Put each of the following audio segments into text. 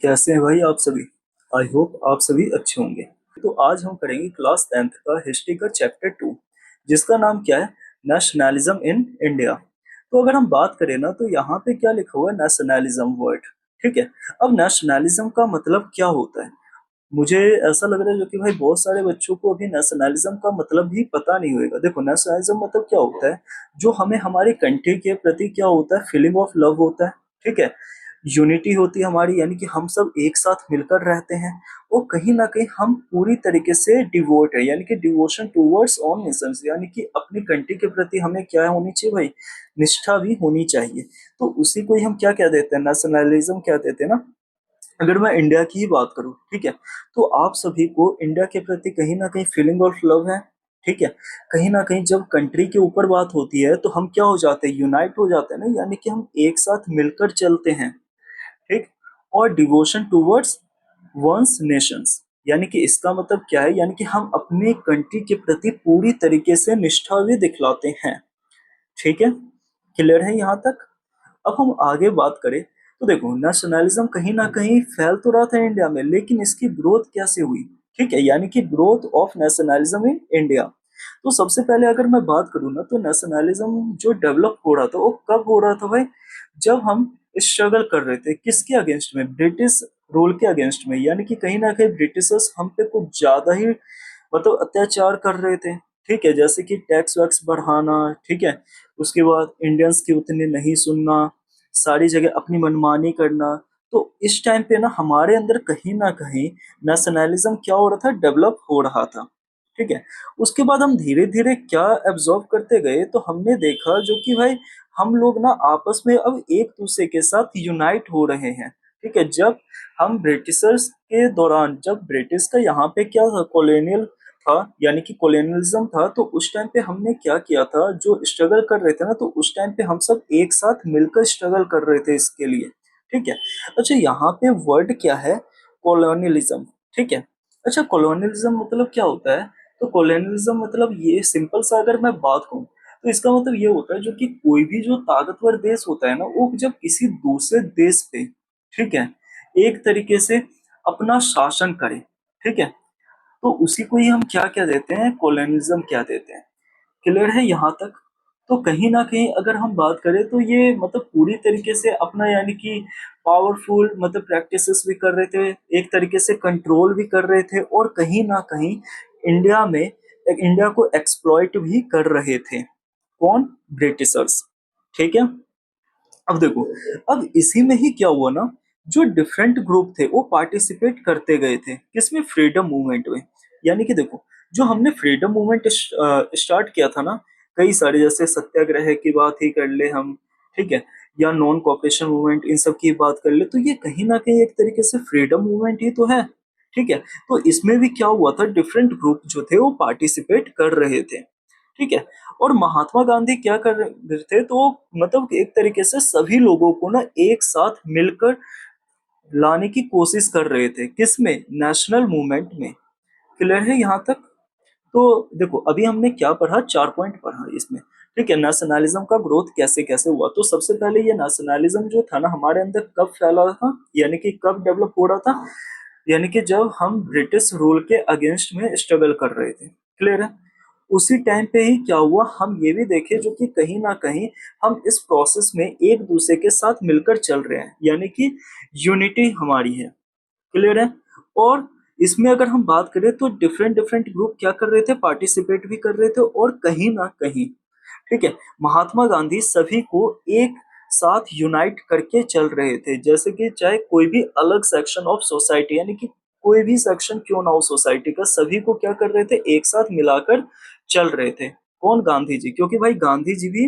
कैसे हैं भाई आप सभी। आई होप आप सभी अच्छे होंगे। तो आज हम करेंगे क्लास 10th का हिस्ट्री का चैप्टर 2, जिसका नाम क्या है, नेशनलिज्म इन इंडिया। तो अगर हम बात करें ना, तो यहाँ पे क्या लिखा हुआ है, नेशनलिज्म वर्ड। ठीक है। अब नेशनलिज्म का मतलब क्या होता है, मुझे ऐसा लग रहा है जो कि भाई बहुत सारे बच्चों को अभी नेशनलिज्म का मतलब भी पता नहीं होएगा। देखो, नेशनलिज्म मतलब क्या होता है, जो हमें हमारी कंट्री के प्रति क्या होता है, फीलिंग ऑफ लव होता है। ठीक है। यूनिटी होती है हमारी, यानी कि हम सब एक साथ मिलकर रहते हैं। और कहीं ना कहीं हम पूरी तरीके से डिवोट है, यानी कि डिवोशन टूवर्ड्स ऑल नेशंस, यानी कि अपनी कंट्री के प्रति हमें क्या होनी चाहिए भाई, निष्ठा भी होनी चाहिए। तो उसी को ही हम क्या कह देते हैं, नेशनलिज्म कह देते हैं ना। अगर मैं इंडिया की ही बात करूं, ठीक है, तो आप सभी को इंडिया के प्रति कहीं ना कहीं फीलिंग ऑफ लव है। ठीक है। कहीं ना कहीं जब कंट्री के ऊपर बात होती है तो हम क्या हो जाते हैं, यूनाइट हो जाते हैं ना, यानी कि हम एक साथ मिलकर चलते हैं। ठीक। और डिवोशन टूवर्ड्स वंस नेशंस, यानी कि इसका मतलब क्या है, यानी कि हम अपने कंट्री के प्रति पूरी तरीके से निष्ठा भी दिखलाते हैं। ठीक है। क्लियर है यहाँ तक। अब हम आगे बात करें, तो देखो, नेशनलिज्म कहीं ना कहीं फैल तो रहा था इंडिया में, लेकिन इसकी ग्रोथ कैसे हुई। ठीक है, यानी कि growth of nationalism in India. तो सबसे पहले अगर मैं बात करूँ ना, तो नेशनलिज्म जो डेवलप हो रहा था वो कब हो रहा था भाई, जब हम स्ट्रगल कर रहे थे किसके अगेंस्ट में, ब्रिटिश रूल के अगेंस्ट में। यानी कि कहीं ना कहीं ब्रिटिशर्स हम पे कुछ ज्यादा ही मतलब अत्याचार कर रहे थे। ठीक है, जैसे कि टैक्स वैक्स बढ़ाना। ठीक है। उसके बाद इंडियंस की उतने नहीं सुनना, सारी जगह अपनी मनमानी करना। तो इस टाइम पे ना हमारे अंदर कहीं ना कहीं नेशनलिज्म क्या हो रहा था, डेवलप हो रहा था। ठीक है। उसके बाद हम धीरे धीरे क्या एब्जॉर्व करते गए, तो हमने देखा जो कि भाई हम लोग ना आपस में अब एक दूसरे के साथ यूनाइट हो रहे हैं। ठीक है। जब हम ब्रिटिशर्स के दौरान, जब ब्रिटिश का यहाँ पे क्या था, कॉलोनियल था, यानी कि कॉलोनियलिज्म था, तो उस टाइम पे हमने क्या किया था, जो स्ट्रगल कर रहे थे ना, तो उस टाइम पे हम सब एक साथ मिलकर स्ट्रगल कर रहे थे इसके लिए। ठीक है। अच्छा, यहाँ पे वर्ड क्या है, कॉलोनियलिज्म। ठीक है। अच्छा, कॉलोनियलिज्म मतलब क्या होता है, तो कॉलोनियलिज्म मतलब ये सिंपल सा अगर मैं बात कहूँ, तो इसका मतलब ये होता है जो कि कोई भी जो ताकतवर देश होता है ना, वो जब किसी दूसरे देश पे, ठीक है, एक तरीके से अपना शासन करे। ठीक है। तो उसी को ही हम क्या क्या देते हैं, कॉलोनिज्म क्या देते हैं। क्लियर है यहाँ तक। तो कहीं ना कहीं अगर हम बात करें, तो ये मतलब पूरी तरीके से अपना, यानी कि पावरफुल मतलब प्रैक्टिसेस भी कर रहे थे, एक तरीके से कंट्रोल भी कर रहे थे, और कहीं ना कहीं इंडिया में इंडिया को एक्सप्लॉइट भी कर रहे थे। कौन, ब्रिटिशर्स। ठीक है। अब देखो, अब इसी में ही क्या हुआ ना, जो डिफरेंट ग्रुप थे वो पार्टिसिपेट करते गए थे किसमें, फ्रीडम मूवमेंट में। यानी कि देखो, जो हमने फ्रीडम मूवमेंट स्टार्ट किया था ना, कई सारे, जैसे सत्याग्रह की बात ही कर ले हम, ठीक है, या नॉन कॉपरेशन मूवमेंट, इन सब की बात कर ले, तो ये कहीं ना कहीं एक तरीके से फ्रीडम मूवमेंट ही तो है। ठीक है। तो इसमें भी क्या हुआ था, डिफरेंट ग्रुप जो थे वो पार्टिसिपेट कर रहे थे। ठीक है। और महात्मा गांधी क्या कर रहे थे, तो मतलब एक तरीके से सभी लोगों को ना एक साथ मिलकर लाने की कोशिश कर रहे थे, किसमें, नेशनल मूवमेंट में। क्लियर है यहाँ तक। तो देखो, अभी हमने क्या पढ़ा, 4 पॉइंट पढ़ा इसमें। ठीक है, नेशनलिज्म का ग्रोथ कैसे कैसे हुआ। तो सबसे पहले ये नेशनलिज्म जो था ना हमारे अंदर कब फैला था, यानी कि कब डेवलप हो रहा था, यानी कि जब हम ब्रिटिश रूल के अगेंस्ट में स्ट्रगल कर रहे थे। क्लियर है। उसी टाइम पे ही क्या हुआ, हम ये भी देखे जो कि कहीं ना कहीं हम इस प्रोसेस में एक दूसरे के साथ मिलकर चल रहे हैं, यानी कि यूनिटी हमारी है। क्लियर है। और इसमें अगर हम बात करें, तो डिफरेंट डिफरेंट ग्रुप क्या कर रहे थे, पार्टिसिपेट भी कर रहे थे, और कहीं ना कहीं, ठीक है, महात्मा गांधी सभी को एक साथ यूनाइट करके चल रहे थे। जैसे कि चाहे कोई भी अलग सेक्शन ऑफ सोसाइटी, यानी कि कोई भी सेक्शन क्यों ना हो सोसाइटी का, सभी को क्या कर रहे थे, एक साथ मिलाकर चल रहे थे। कौन, गांधी जी। क्योंकि भाई गांधी जी भी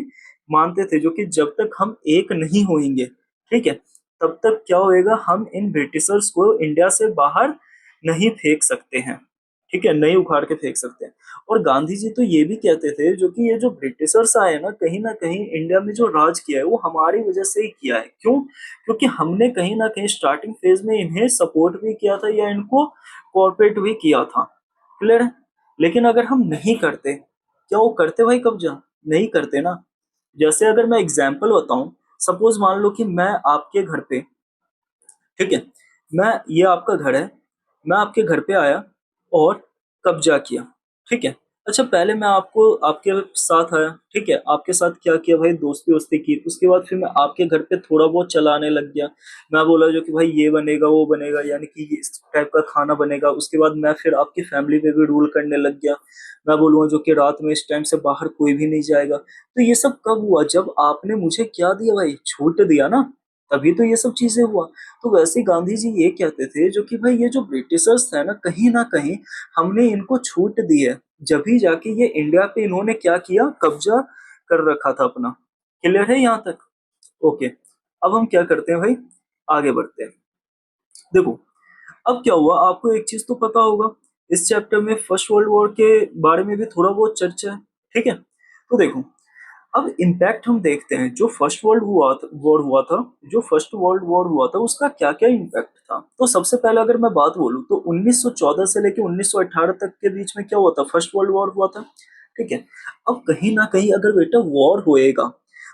मानते थे जो कि जब तक हम एक नहीं होंगे, ठीक है, तब तक क्या होएगा, हम इन ब्रिटिशर्स को इंडिया से बाहर नहीं फेंक सकते हैं। ठीक है, नहीं उखाड़ के फेंक सकते हैं। और गांधी जी तो ये भी कहते थे जो कि ये जो ब्रिटिशर्स आए ना कहीं इंडिया में जो राज किया है वो हमारी वजह से ही किया है। क्यों, क्योंकि हमने कहीं ना कहीं स्टार्टिंग फेज में इन्हें सपोर्ट भी किया था, या इनको कॉर्पोरेट भी किया था। क्लियर है। लेकिन अगर हम नहीं करते, क्या वो करते भाई कब्जा, नहीं करते ना। जैसे अगर मैं एग्जाम्पल बताऊं, सपोज मान लो कि मैं आपके घर पे, ठीक है, मैं ये आपका घर है, मैं आपके घर पे आया और कब्जा किया, ठीक है। अच्छा, पहले मैं आपको आपके साथ आया, ठीक है, आपके साथ क्या किया भाई, दोस्ती वोस्ती की, उसके बाद फिर मैं आपके घर पे थोड़ा बहुत चलाने लग गया। मैं बोला जो कि भाई ये बनेगा वो बनेगा, यानी कि इस टाइप का खाना बनेगा। उसके बाद मैं फिर आपकी फैमिली पे भी रूल करने लग गया। मैं बोलूँगा जो कि रात में इस टाइम से बाहर कोई भी नहीं जाएगा। तो ये सब कब हुआ, जब आपने मुझे क्या दिया भाई, छूट दिया ना, तभी तो ये सब चीजें हुआ। तो वैसे ही गांधी जी ये कहते थे जो कि भाई ये जो ब्रिटिशर्स थे ना कहीं हमने इनको छूट दी है, जब ही जाके ये इंडिया पे इन्होंने क्या किया, कब्जा कर रखा था अपना। क्लियर है यहाँ तक? ओके। अब हम क्या करते हैं भाई, आगे बढ़ते हैं। देखो, अब क्या हुआ, आपको एक चीज तो पता होगा, इस चैप्टर में फर्स्ट वर्ल्ड वॉर के बारे में भी थोड़ा बहुत चर्चा है, ठीक है। तो देखो, अब इम्पैक्ट हम देखते हैं, जो फर्स्ट वर्ल्ड वॉर हुआ था, जो फर्स्ट वर्ल्ड वॉर हुआ था उसका क्या क्या इम्पैक्ट था। तो सबसे पहले अगर मैं बात बोलूं तो 1914 से लेकर 1918 तक के बीच में क्या हुआ था, फर्स्ट वर्ल्ड वॉर हुआ था, ठीक है। अब कहीं ना कहीं अगर बेटा वॉर होएगा,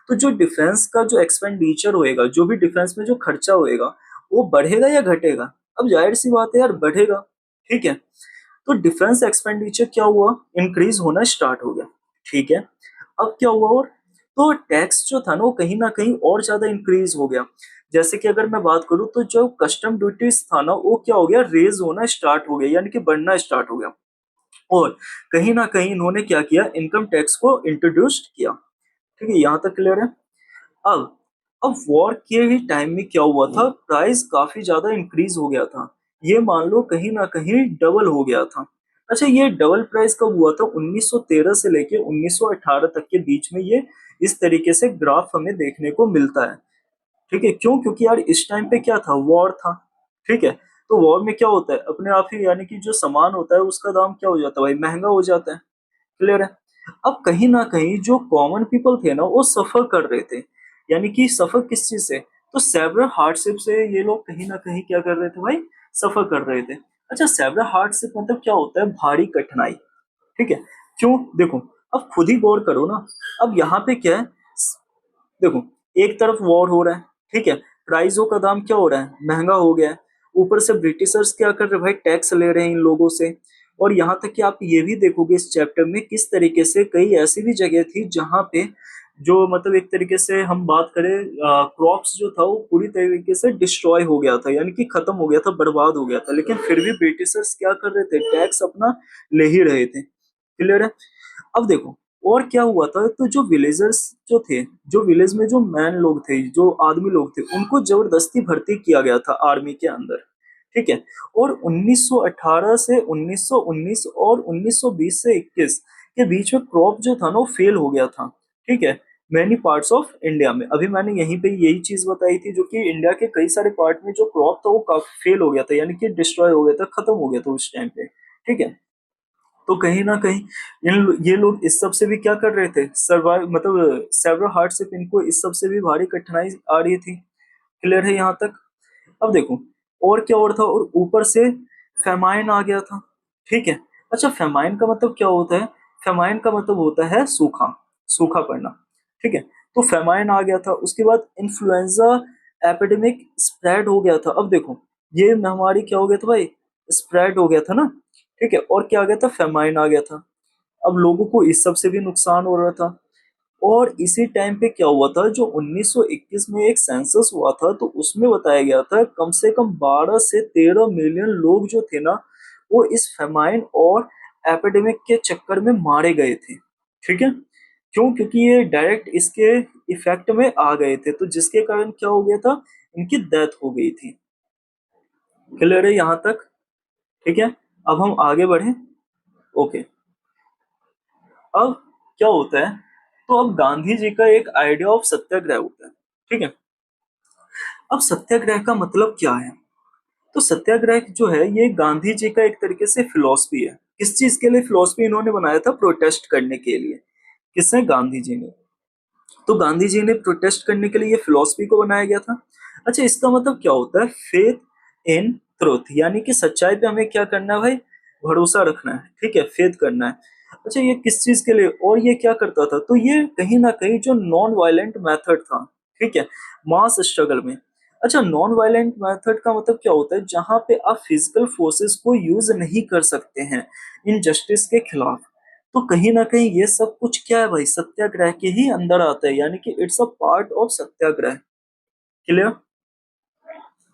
तो जो डिफेंस का जो एक्सपेंडिचर होएगा, जो भी डिफेंस में जो खर्चा होएगा, वो बढ़ेगा या घटेगा? अब जाहिर सी बात है यार, बढ़ेगा, ठीक है। तो डिफेंस एक्सपेंडिचर क्या हुआ, इंक्रीज होना स्टार्ट हो गया, ठीक है। अब क्या हुआ, और तो टैक्स जो था ना कहीं और ज्यादा इंक्रीज हो गया। जैसे कि अगर मैं बात करूं तो जो कस्टम ड्यूटीज था ना, वो क्या हो गया, रेज होना स्टार्ट हो गया, यानी कि बढ़ना स्टार्ट हो गया। और कहीं ना कहीं इन्होंने क्या किया, इनकम टैक्स को इंट्रोड्यूस किया, ठीक है। यहाँ तक क्लियर है? अब अब वॉर के ही टाइम में क्या हुआ था, प्राइस काफी ज्यादा इंक्रीज हो गया था। ये मान लो कहीं ना कहीं डबल हो गया था। अच्छा, ये डबल प्राइस कब हुआ था, 1913 से लेके 1918 तक के बीच में ये इस तरीके से ग्राफ हमें देखने को मिलता है, ठीक है। क्यों? क्योंकि यार इस टाइम पे क्या था, वॉर था, ठीक है। तो वॉर में क्या होता है, अपने आप ही यानी कि जो सामान होता है उसका दाम क्या हो जाता है भाई, महंगा हो जाता है। क्लियर है? अब कहीं ना कहीं जो कॉमन पीपल थे ना, वो सफर कर रहे थे। यानी कि सफर किस चीज से, तो सेवरल हार्डशिप से ये लोग कहीं ना कहीं क्या कर रहे थे भाई, सफर कर रहे थे। अच्छा, सेवरल हार्डशिप मतलब क्या होता है, भारी कठिनाई, ठीक है। क्यों? देखो, अब खुद ही गौर करो ना। अब यहाँ पे क्या है, देखो, एक तरफ वॉर हो रहा है, ठीक है, प्राइजों का दाम क्या हो रहा है, महंगा हो गया है। ऊपर से ब्रिटिशर्स क्या कर रहे हैं भाई, टैक्स ले रहे हैं इन लोगों से। और यहाँ तक कि आप ये भी देखोगे इस चैप्टर में किस तरीके से कई ऐसी भी जगह थी जहाँ पे जो मतलब एक तरीके से हम बात करें, क्रॉप्स जो था वो पूरी तरीके से डिस्ट्रॉय हो गया था, यानी कि खत्म हो गया था, बर्बाद हो गया था, लेकिन फिर भी ब्रिटिशर्स क्या कर रहे थे, टैक्स अपना ले ही रहे थे। क्लियर है? अब देखो, और क्या हुआ था, तो जो विलेजर्स जो थे, जो विलेज में जो मैन लोग थे, जो आदमी लोग थे, उनको जबरदस्ती भर्ती किया गया था आर्मी के अंदर, ठीक है। और 1918 से 1919 और 1920 से 21 के बीच में क्रॉप जो था ना वो फेल हो गया था, ठीक है, मैनी पार्ट्स ऑफ इंडिया में। अभी मैंने यहीं पे यही चीज बताई थी, जो कि इंडिया के कई सारे पार्ट में जो क्रॉप था वो काफी फेल हो गया था, यानी कि डिस्ट्रॉय हो गया था, खत्म हो गया था उस टाइम पे, ठीक है। तो कहीं ना कहीं ये लोग इस सब से भी क्या कर रहे थे, सर्वाइव, मतलब सेवरल हार्डशिप, इनको इस सब से भी भारी कठिनाई आ रही थी। क्लियर है यहाँ तक? अब देखो, और क्या और था, और ऊपर से फेमाइन आ गया था, ठीक है। अच्छा, फेमाइन का मतलब क्या होता है, फेमाइन का मतलब होता है सूखा, सूखा पड़ना, ठीक है। तो फेमाइन आ गया था, उसके बाद इन्फ्लुएंजा एपिडेमिक स्प्रेड हो गया था। अब देखो, ये महामारी क्या हो गया था भाई, स्प्रेड हो गया था ना, ठीक है। और क्या आ गया था, फेमाइन आ गया था। अब लोगों को इस सब से भी नुकसान हो रहा था। और इसी टाइम पे क्या हुआ था, जो 1921 में एक सेंसस हुआ था, तो उसमें बताया गया था कम से कम 12 से 13 मिलियन लोग जो थे ना, वो इस फेमाइन और एपिडेमिक के चक्कर में मारे गए थे, ठीक है। क्यों? क्योंकि ये डायरेक्ट इसके इफेक्ट में आ गए थे, तो जिसके कारण क्या हो गया था, इनकी डेथ हो गई थी। क्लियर है यहाँ तक? ठीक है। अब हम आगे बढ़े। ओके। अब क्या होता है, तो अब गांधी जी का एक आइडिया ऑफ सत्याग्रह होता है, ठीक है। अब सत्याग्रह का मतलब क्या है, तो सत्याग्रह जो है ये गांधी जी का एक तरीके से फिलॉसफी है। किस चीज के लिए फिलॉसफी इन्होंने बनाया था, प्रोटेस्ट करने के लिए। किसने? गांधी जी ने। तो गांधी जी ने प्रोटेस्ट करने के लिए ये फिलॉसफी को बनाया गया था। अच्छा, इसका मतलब क्या होता है, फेथ इन ट्रुथ, यानी कि सच्चाई पे हमें क्या करना है भाई, भरोसा रखना है, ठीक है, फेथ करना है। अच्छा, ये किस चीज के लिए, और ये क्या करता था, तो ये कहीं ना कहीं जो नॉन वायलेंट मेथड था, ठीक है, मास स्ट्रगल में। अच्छा, नॉन वायलेंट मेथड का मतलब क्या होता है? जहां पे आप फिजिकल फोर्सेस को यूज नहीं कर सकते हैं इनजस्टिस के खिलाफ। तो कहीं ना कहीं ये सब कुछ क्या है भाई, सत्याग्रह के ही अंदर आता है, यानी कि it's a part of Satyagraha. Clear?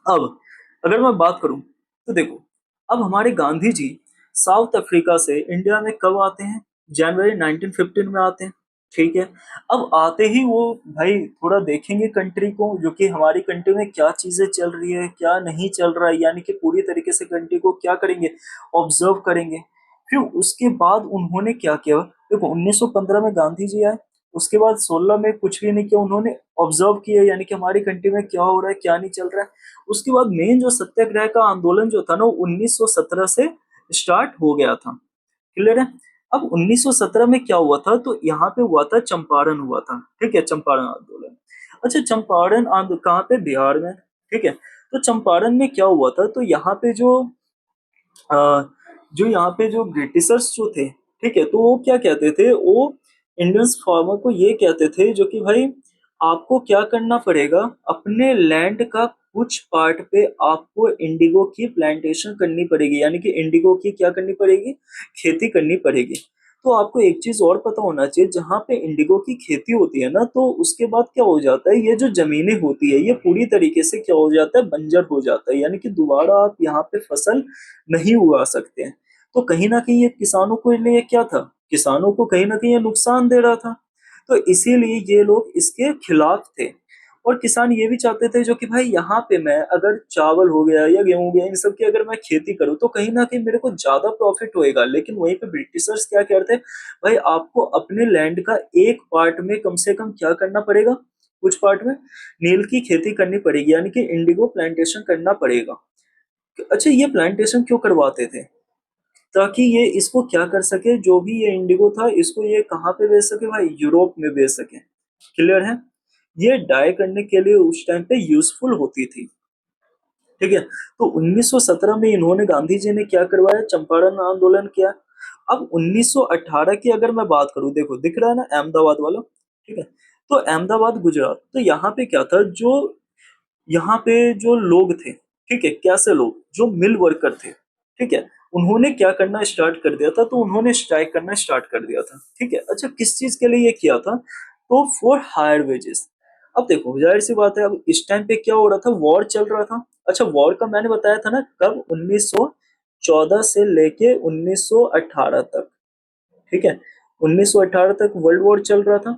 अब अगर मैं बात करूं तो देखो, अब हमारे गांधी जी साउथ अफ्रीका से इंडिया में कब आते हैं? जनवरी 1915 में आते हैं। ठीक है। अब आते ही वो भाई थोड़ा देखेंगे कंट्री को, जो कि हमारी कंट्री में क्या चीजें चल रही है क्या नहीं चल रहा है, यानी कि पूरी तरीके से कंट्री को क्या करेंगे, ऑब्जर्व करेंगे। फिर उसके बाद उन्होंने क्या किया? देखो 1915 में गांधी जी आए, उसके बाद 16 में कुछ भी नहीं किया, उन्होंने ऑब्जर्व किया यानी कि हमारी कंट्री में क्या हो रहा है क्या नहीं चल रहा है। उसके बाद मेन जो सत्याग्रह का आंदोलन जो था ना, वो 1917 से स्टार्ट हो गया था। क्लियर है? अब 1917 में क्या हुआ था, तो यहाँ पे हुआ था चंपारण हुआ था। ठीक है, चंपारण आंदोलन। अच्छा, चंपारण आंदोलन कहाँ पे? बिहार में। ठीक है। तो चंपारण में क्या हुआ था, तो यहाँ पे अ, यहाँ पे जो ब्रिटिशर्स जो थे, ठीक है, तो वो क्या कहते थे, वो इंडियंस फार्मर को ये कहते थे जो कि भाई आपको क्या करना पड़ेगा, अपने लैंड का कुछ पार्ट पे आपको इंडिगो की प्लांटेशन करनी पड़ेगी, यानी कि इंडिगो की क्या करनी पड़ेगी, खेती करनी पड़ेगी। तो आपको एक चीज और पता होना चाहिए, जहां पे इंडिगो की खेती होती है ना, तो उसके बाद क्या हो जाता है, ये जो जमीनें होती है ये पूरी तरीके से क्या हो जाता है, बंजर हो जाता है, यानी कि दोबारा आप यहाँ पे फसल नहीं उगा सकते हैं। तो कहीं ना कहीं ये किसानों को लिए क्या था, किसानों को कहीं ना कहीं ये नुकसान दे रहा था। तो इसीलिए ये लोग इसके खिलाफ थे। और किसान ये भी चाहते थे जो कि भाई यहाँ पे मैं अगर चावल हो गया या गेहूं हो गया, इन सब की अगर मैं खेती करूँ तो कहीं ना कहीं मेरे को ज्यादा प्रॉफिट होएगा। लेकिन वहीं पे ब्रिटिशर्स क्या कहते हैं, भाई आपको अपने लैंड का एक पार्ट में कम से कम क्या करना पड़ेगा, कुछ पार्ट में नील की खेती करनी पड़ेगी, यानी कि इंडिगो प्लांटेशन करना पड़ेगा। अच्छा, ये प्लांटेशन क्यों करवाते थे? ताकि ये इसको क्या कर सके, जो भी ये इंडिगो था इसको ये कहाँ पे बेच सके भाई, यूरोप में बेच सके। क्लियर है? ये डाई करने के लिए उस टाइम पे यूजफुल होती थी। ठीक है। तो 1917 में इन्होंने, गांधी जी ने क्या करवाया, चंपारण आंदोलन किया। अब 1918 की अगर मैं बात करूं, देखो दिख रहा है ना अहमदाबाद वाला। ठीक है। तो अहमदाबाद गुजरात, तो यहाँ पे क्या था, जो यहाँ पे जो लोग थे, ठीक है, कैसे लोग, जो मिल वर्कर थे, ठीक है, उन्होंने क्या करना स्टार्ट कर दिया था, तो उन्होंने स्ट्राइक करना स्टार्ट कर दिया था। ठीक है। अच्छा, किस चीज के लिए ये किया था, तो फॉर हायर वेजेस। अब देखो जाहिर सी बात है, अब इस टाइम पे क्या हो रहा था, वॉर चल रहा था। अच्छा, वॉर का मैंने बताया था ना कब, 1914 से लेके 1918 तक। ठीक है। 1918 तक वर्ल्ड वॉर चल रहा था।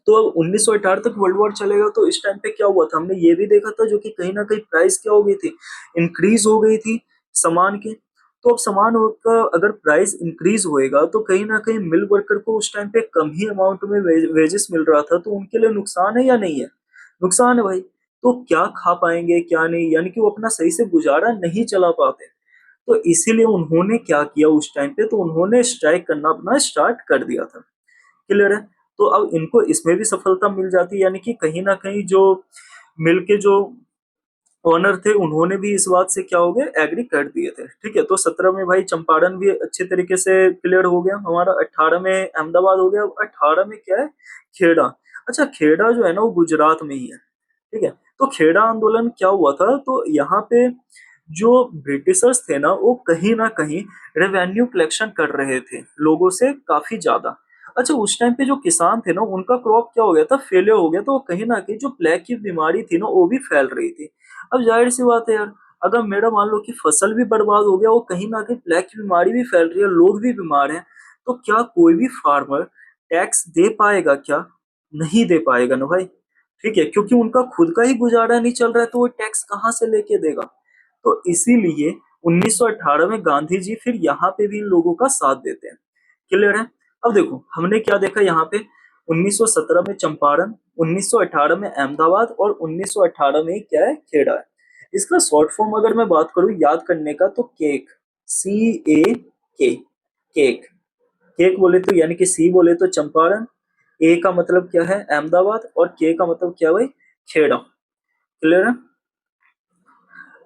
तो अब 1918 तक वर्ल्ड वॉर चलेगा, तो इस टाइम पे क्या हुआ था, हमने ये भी देखा था जो कि कहीं ना कहीं प्राइस क्या हो गई थी, इंक्रीज हो गई थी सामान की। तो अब सामान का अगर प्राइस इंक्रीज होएगा, तो कहीं ना कहीं मिल वर्कर को उस टाइम पे कम ही अमाउंट में वेजेस मिल रहा था, तो उनके लिए नुकसान है या नहीं है? नुकसान है भाई। तो क्या खा पाएंगे क्या नहीं, यानी कि वो अपना सही से गुजारा नहीं चला पाते। तो इसीलिए उन्होंने क्या किया उस टाइम पे, तो उन्होंने स्ट्राइक करना अपना स्टार्ट कर दिया था। क्लियर है? तो अब इनको इसमें भी सफलता मिल जाती है, यानी कि कहीं ना कहीं जो मिल के जो ओनर थे उन्होंने भी इस बात से क्या हो गया, एग्री कर दिए थे। ठीक है। तो 17 में भाई चंपारण भी अच्छे तरीके से क्लियर हो गया हमारा, 18 में अहमदाबाद हो गया, 18 में क्या है, खेड़ा। अच्छा, खेड़ा जो है ना वो गुजरात में ही है। ठीक है। तो खेड़ा आंदोलन क्या हुआ था, तो यहाँ पे जो ब्रिटिशर्स थे ना, वो कहीं ना कहीं रेवेन्यू कलेक्शन कर रहे थे लोगों से काफी ज्यादा। अच्छा, उस टाइम पे जो किसान थे ना, उनका क्रॉप क्या हो गया था, फेलियर हो गया, तो कहीं ना कहीं जो प्लेग की बीमारी थी ना वो भी फैल रही थी। अब जाहिर सी बात है यार, अगर मेरा मान लो कि फसल भी बर्बाद हो गया, वो कहीं ना कहीं प्लेग की बीमारी भी फैल रही है, लोग भी बीमार हैं, तो क्या कोई भी फार्मर टैक्स दे पाएगा क्या? नहीं दे पाएगा ना भाई। ठीक है, क्योंकि उनका खुद का ही गुजारा नहीं चल रहा है, तो वो टैक्स कहाँ से लेके देगा? तो इसीलिए 1918 में गांधी जी फिर यहाँ पे भी इन लोगों का साथ देते हैं। क्लियर है? अब देखो हमने क्या देखा यहाँ पे, 1917 में चंपारण, 1918 में अहमदाबाद और 1918 में ही क्या है, खेड़ा है। इसका शॉर्ट फॉर्म अगर मैं बात करूं याद करने का, तो केक, CAK, केक। केक बोले तो यानी कि सी बोले तो चंपारण, ए का मतलब क्या है, अहमदाबाद, और के का मतलब क्या है भाई, खेड़ा। क्लियर है?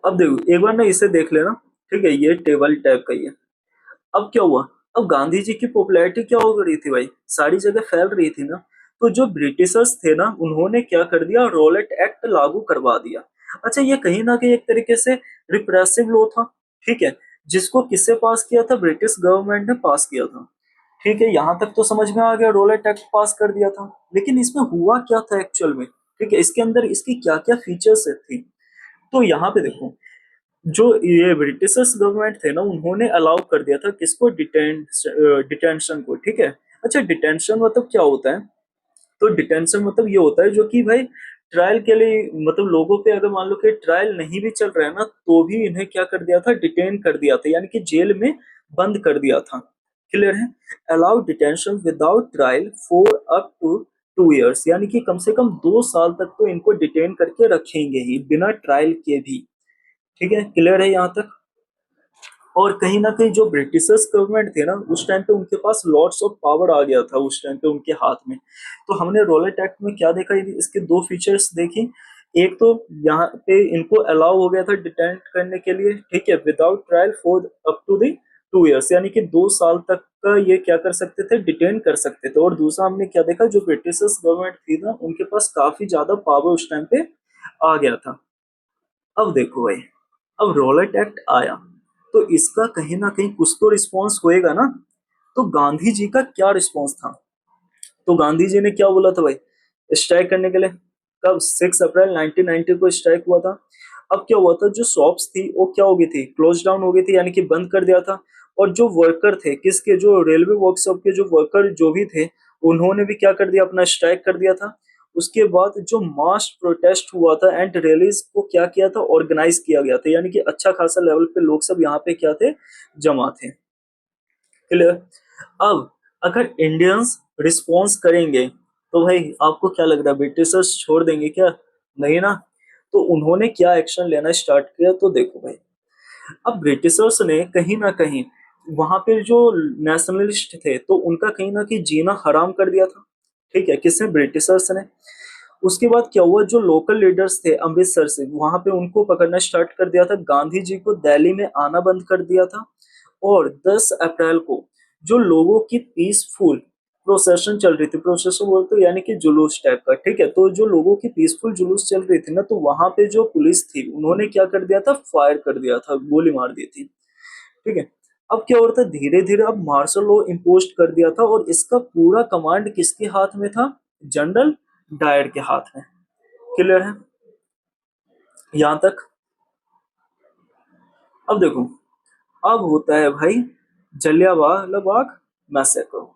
अब देखो एक बार ना इसे देख लेना। ठीक है, ये टेबल टाइप का ही है। अब क्या हुआ, अब गांधी जी की पॉपुलैरिटी क्या हो रही थी भाई, सारी जगह फैल रही थी ना। तो जो ब्रिटिशर्स थे ना, उन्होंने क्या कर दिया, रॉलेट एक्ट लागू करवा दिया। अच्छा, ये कहीं ना कहीं एक तरीके से रिप्रेसिव लॉ था, ठीक है, जिसको किससे पास किया था, ब्रिटिश गवर्नमेंट ने पास किया था। ठीक है, यहाँ तक तो समझ में आ गया, रोलेट एक्ट पास कर दिया था। लेकिन इसमें हुआ क्या था एक्चुअल में, ठीक है, इसके अंदर इसकी क्या क्या फीचर्स थी। तो यहाँ पे देखो, जो ये ब्रिटिशर्स गवर्नमेंट थे ना, उन्होंने अलाउ कर दिया था किसको, डिटेंशन को, ठीक है। अच्छा, डिटेंशन मतलब क्या होता है, तो डिटेंशन मतलब ये होता है जो कि भाई ट्रायल के लिए, मतलब लोगों पे अगर मान लो कि ट्रायल नहीं भी चल रहा है ना, तो भी इन्हें क्या कर दिया था, डिटेन कर दिया था, यानी कि जेल में बंद कर दिया था। क्लियर है। Allow detention without trial for up to 2 years, यानी कि कम से कम 2 साल तक तो इनको डिटेन करके रखेंगे ही बिना ट्रायल के भी। ठीक है, क्लियर है यहाँ तक। और कहीं ना कहीं जो ब्रिटिशर्स गवर्नमेंट थे ना, उस टाइम पे उनके पास लॉट्स ऑफ पावर आ गया था उस टाइम पे उनके हाथ में। तो हमने रोलेट एक्ट में क्या देखा, इसके दो फीचर्स देखी। एक तो यहाँ पे इनको अलाउ हो गया था डिटेंट करने के लिए, ठीक है, without trial for up to the 2 years, यानी कि 2 साल तक का ये क्या कर सकते थे, डिटेन कर सकते थे। और दूसरा हमने क्या देखा, जो ब्रिटिशर्स गवर्नमेंट थी ना, उनके पास काफी ज्यादा पावर उस टाइम पे आ गया था। अब देखो भाई, अब रॉलेट एक्ट आया, तो इसका कहीं ना कहीं कुछ तो रिस्पॉन्स होएगा ना। तो गांधी जी का क्या रिस्पॉन्स था, तो गांधी जी ने क्या बोला था भाई, स्ट्राइक करने के लिए। कब, 6 अप्रैल 1990 को स्ट्राइक हुआ था। अब क्या हुआ था, जो शॉप्स थी वो क्या हो गई थी, क्लोज डाउन हो गई थी, यानी कि बंद कर दिया था। और जो वर्कर थे, किसके, जो रेलवे वर्कशॉप के जो वर्कर जो भी थे, उन्होंने भी क्या कर दिया, अपना स्ट्राइक कर दिया था। उसके बाद जो मास प्रोटेस्ट हुआ था एंड रैलीज को क्या किया था, ऑर्गेनाइज किया गया था, यानी कि अच्छा खासा लेवल पे लोग सब यहाँ पे क्या थे, जमा थे। क्लियर। अब अगर इंडियंस रिस्पॉन्स करेंगे, तो भाई आपको क्या लग रहा है, ब्रिटिशर्स छोड़ देंगे क्या, नहीं ना। तो उन्होंने क्या एक्शन लेना स्टार्ट किया, तो देखो भाई, अब ब्रिटिशर्स ने कहीं ना कहीं वहां पे जो नेशनलिस्ट थे, तो उनका कहीं ना कहीं जीना हराम कर दिया था। ठीक है, किसने, ब्रिटिशर्स ने। उसके बाद क्या हुआ, जो लोकल लीडर्स थे अमृतसर से, वहां पे उनको पकड़ना स्टार्ट कर दिया था, गांधी जी को दिल्ली में आना बंद कर दिया था। और 10 अप्रैल को जो लोगों की पीसफुल प्रोसेशन चल रही थी, प्रोसेशन बोलते हैं यानी कि जुलूस टाइप का, ठीक है, तो जो लोगों की पीसफुल जुलूस चल रही थी ना, तो वहां पे जो पुलिस थी, उन्होंने क्या कर दिया था, फायर कर दिया था, गोली मार दी थी। ठीक है। अब क्या हो रहा था, धीरे धीरे अब मार्शल लॉ इम्पोज कर दिया था, और इसका पूरा कमांड किसके हाथ में था, जनरल डायर के हाथ में। क्लियर है यहां तक। अब देखो, अब होता है भाई जलियांवाला बाग मैसेकर।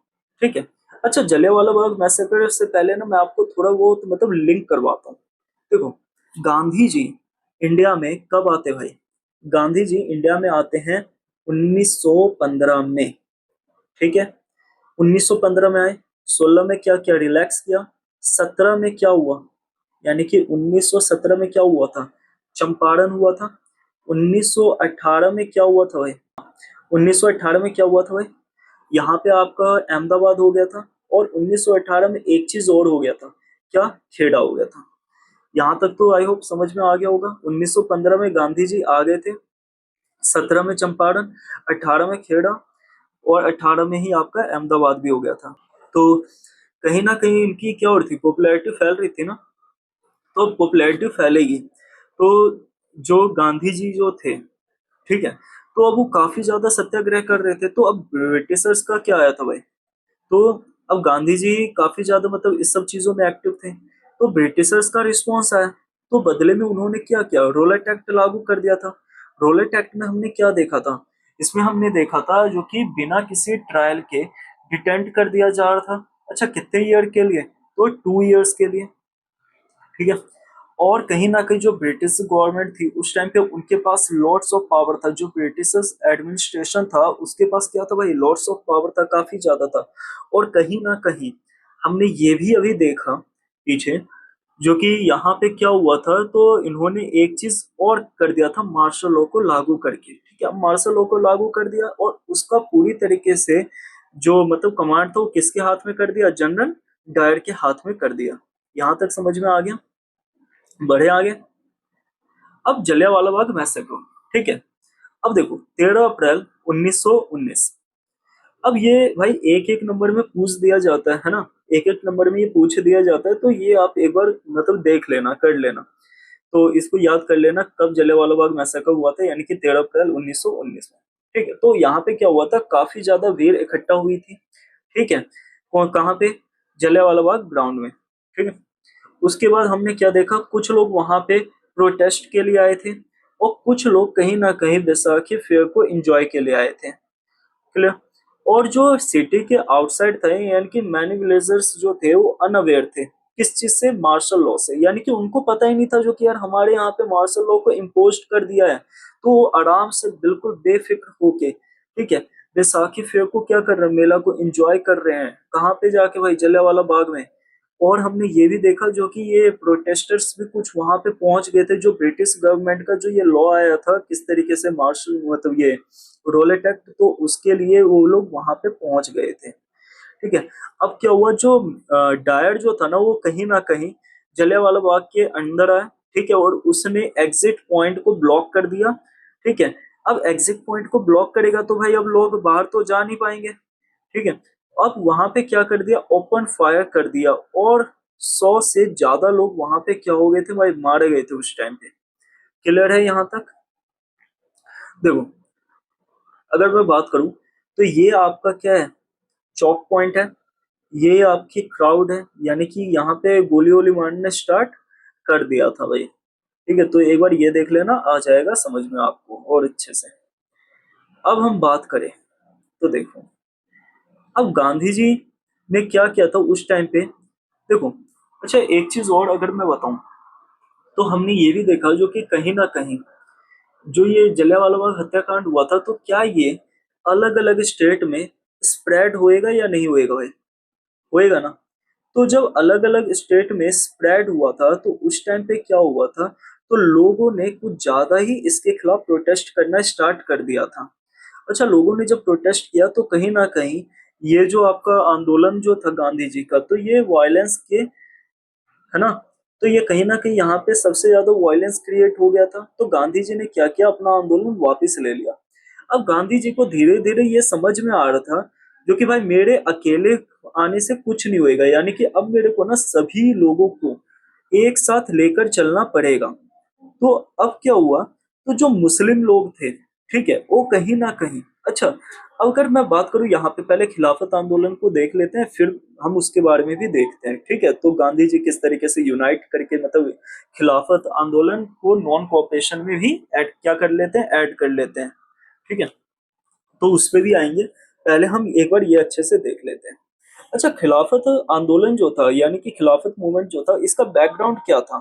ठीक है। अच्छा, जलियांवाला बाग मैसेकर से पहले ना मैं आपको थोड़ा बहुत मतलब लिंक करवाता हूँ। देखो, गांधी जी इंडिया में कब आते भाई, गांधी जी इंडिया में आते हैं 1915 में। ठीक है, 1915 में आए, 16 में क्या किया, रिलैक्स किया। 17 में क्या हुआ, यानी कि 1917 में क्या हुआ था, चंपारण हुआ था। 1918 में क्या हुआ था भाई, 1918 में क्या हुआ था भाई, यहाँ पे आपका अहमदाबाद हो गया था। और 1918 में एक चीज और हो गया था, क्या, खेड़ा हो गया था। यहाँ तक तो आई होप समझ में आ गया होगा। 1915 में गांधी जी आ गए थे, 17 में चंपारण, 18 में खेड़ा, और 18 में ही आपका अहमदाबाद भी हो गया था। तो कहीं ना कहीं इनकी क्या हो रही थी, पॉपुलैरिटी फैल रही थी ना। तो पॉपुलैरिटी फैलेगी, तो जो गांधी जी जो थे, ठीक है, तो अब वो काफी ज्यादा सत्याग्रह कर रहे थे। तो अब ब्रिटिशर्स का क्या आया था भाई, तो अब गांधी जी काफी ज्यादा मतलब इस सब चीजों में एक्टिव थे, तो ब्रिटिशर्स का रिस्पॉन्स आया। तो बदले में उन्होंने क्या किया, रोलेट एक्ट लागू कर दिया था। रोलेट एक्ट में हमने क्या देखा था, इसमें हमने देखा था जो कि बिना किसी ट्रायल के डिटेंट कर दिया जा रहा था। अच्छा, कितने ईयर के लिए, तो 2 इयर्स के लिए। ठीक है। और कहीं ना कहीं जो ब्रिटिश गवर्नमेंट थी उस टाइम पे, उनके पास लॉट्स ऑफ पावर था, जो ब्रिटिश एडमिनिस्ट्रेशन था उसके पास क्या था भाई, लॉट्स ऑफ पावर था, काफी ज्यादा था। और कहीं ना कहीं हमने ये भी अभी देखा पीछे, जो कि यहाँ पे क्या हुआ था, तो इन्होंने एक चीज और कर दिया था, मार्शल लॉ को लागू करके। ठीक है, मार्शल लॉ को लागू कर दिया, और उसका पूरी तरीके से जो मतलब कमांड था वो किसके हाथ में कर दिया, जनरल डायर के हाथ में कर दिया। यहाँ तक समझ में आ गया, बढ़े आगे। अब जलियांवाला बाग मैसेकर, ठीक है। अब देखो, 13 अप्रैल 1919। अब ये भाई एक एक नंबर में पूछ दिया जाता है ना, एक एक नंबर में ये पूछ दिया जाता है, तो ये आप एक बार मतलब देख लेना, कर लेना। तो इसको याद कर लेना कब जलियांवाला बाग मैसेकर हुआ था, यानी कि 13 अप्रैल 1919 में। ठीक है, तो यहाँ पे क्या हुआ था, काफी ज्यादा भीड़ इकट्ठा हुई थी। ठीक है, और कहाँ पे, जलियांवाला बाग ग्राउंड में। ठीक है, उसके बाद हमने क्या देखा, कुछ लोग वहां पे प्रोटेस्ट के लिए आए थे और कुछ लोग कहीं ना कहीं बैसाखी फेयर को एंजॉय के लिए आए थे। क्लियर। और जो सिटी के आउटसाइड थे, यानी कि मैनी विलेजर्स जो थे वो अनअवेयर थे किस चीज से, मार्शल लॉ से, यानी कि उनको पता ही नहीं था जो कि यार हमारे यहाँ पे मार्शल लॉ को इम्पोज कर दिया है। तो वो आराम से बिल्कुल बेफिक्र होके, ठीक है, बैसाखी फेयर को क्या कर रहे हैं, मेला को एंजॉय कर रहे हैं, कहाँ पे जाके भाई, जलियांवाला बाग में। और हमने ये भी देखा जो कि ये प्रोटेस्टर्स भी कुछ वहां पे पहुंच गए थे, जो ब्रिटिश गवर्नमेंट का जो ये लॉ आया था किस तरीके से मार्शल मतलब ये रोलेट एक्ट, तो उसके लिए वो लोग वहां पे पहुंच गए थे। ठीक है, अब क्या हुआ, जो डायर जो था ना वो कहीं ना कहीं जलियांवाला बाग के अंदर आया। ठीक है, और उसने एग्जिट पॉइंट को ब्लॉक कर दिया। ठीक है, अब एग्जिट पॉइंट को ब्लॉक करेगा तो भाई अब लोग बाहर तो जा नहीं पाएंगे। ठीक है, अब वहां पे क्या कर दिया, ओपन फायर कर दिया, और 100 से ज्यादा लोग वहां पे क्या हो गए थे भाई, मारे गए थे उस टाइम पे। क्लियर है यहाँ तक। देखो, अगर मैं बात करूं तो ये आपका क्या है, चौक पॉइंट है, ये आपकी क्राउड है, यानी कि यहाँ पे गोली वोली मारने स्टार्ट कर दिया था भाई। ठीक है, तो एक बार ये देख लेना, आ जाएगा समझ में आपको और अच्छे से। अब हम बात करें तो देखो, अब गांधी जी ने क्या किया था उस टाइम पे, देखो। अच्छा, एक चीज और अगर मैं बताऊं तो हमने ये भी देखा जो कि कहीं ना कहीं जो ये जलियांवाला बाग हत्याकांड हुआ था, तो क्या ये अलग अलग स्टेट में स्प्रेड होएगा या नहीं होएगा भाई, होएगा ना। तो जब अलग अलग स्टेट में स्प्रेड हुआ था तो उस टाइम पे क्या हुआ था, तो लोगों ने कुछ ज्यादा ही इसके खिलाफ प्रोटेस्ट करना स्टार्ट कर दिया था। अच्छा, लोगों ने जब प्रोटेस्ट किया तो कहीं ना कहीं ये जो आपका आंदोलन जो था गांधी जी का, तो ये वायलेंस के, है ना, तो ये कहीं ना कहीं यहाँ पे सबसे ज्यादा वायलेंस क्रिएट हो गया था। तो गांधी जी ने क्या किया, अपना आंदोलन वापस ले लिया। अब गांधी जी को धीरे धीरे ये समझ में आ रहा था जो कि भाई मेरे अकेले आने से कुछ नहीं होएगा, यानी कि अब मेरे को ना सभी लोगों को एक साथ लेकर चलना पड़ेगा। तो अब क्या हुआ, तो जो मुस्लिम लोग थे, ठीक है, वो कहीं ना कहीं, अच्छा, अगर मैं बात करूं यहाँ पे, पहले खिलाफत आंदोलन को देख लेते हैं, फिर हम उसके बारे में भी देखते हैं। ठीक है, तो गांधी जी किस तरीके से यूनाइट करके मतलब खिलाफत आंदोलन को नॉन कोऑपरेशन में भी ऐड क्या कर लेते हैं, ऐड कर लेते हैं। ठीक है, तो उस पे भी आएंगे, पहले हम एक बार ये अच्छे से देख लेते हैं। अच्छा, खिलाफत आंदोलन जो था, यानी कि खिलाफत मूवमेंट जो था, इसका बैकग्राउंड क्या था।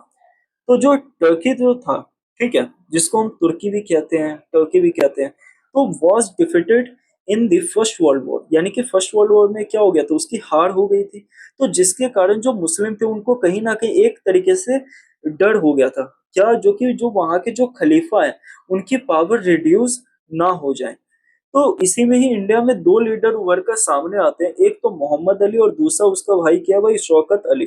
तो जो टर्की जो था, ठीक है, जिसको हम तुर्की भी कहते हैं, टर्की भी कहते हैं, तो was defeated in the first world war, यानी कि फर्स्ट वर्ल्ड वॉर में क्या हो गया था, उसकी हार हो गई थी। तो जिसके कारण जो मुस्लिम थे उनको कहीं ना कहीं एक तरीके से डर हो गया था, क्या, जो कि जो वहां के जो खलीफा है उनकी पावर रिड्यूस ना हो जाए। तो इसी में ही इंडिया में दो लीडर उभर कर सामने आते हैं, एक तो मोहम्मद अली और दूसरा उसका भाई क्या भाई, शौकत अली।